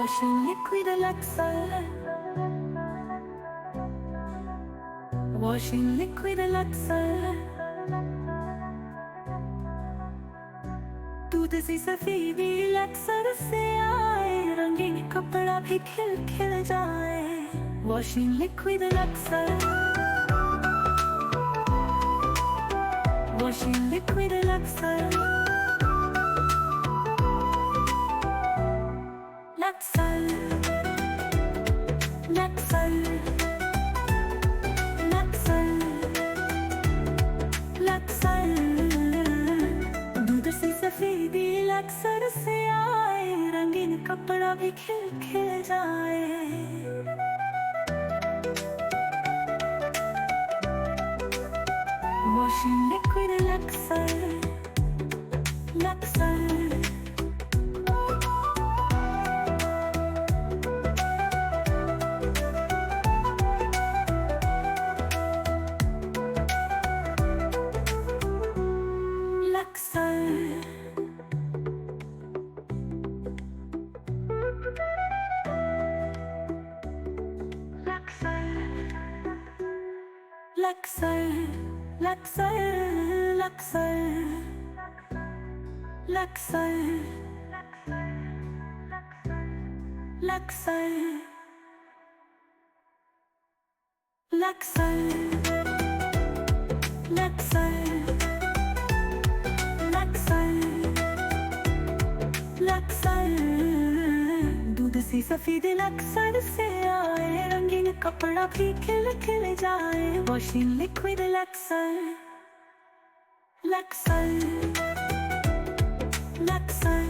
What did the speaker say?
washing liquid Luxer, washing liquid Luxer। दूध सी सफेदी लक्सर से आए, रंगीन कपड़ा भी खिल खिल जाए। Washing liquid Laksar, washing liquid Laksar. Laksar, Laksar, Laksar, Laksar. दूध सी सफेदी लक्सर से आए, रंगीन कपड़ा भी खिल खिल जाए। Washing liquid Luxer, Luxer। Luxer, Luxer, Luxer, Luxer, Luxer, Luxer, Luxer, Luxer, Luxer, Luxer। दूध सी सफेद लक्सर से आए, रंगीन कपड़ा भी खिल खिल जाए। Washing liquid Laksar, Luxer, Luxer।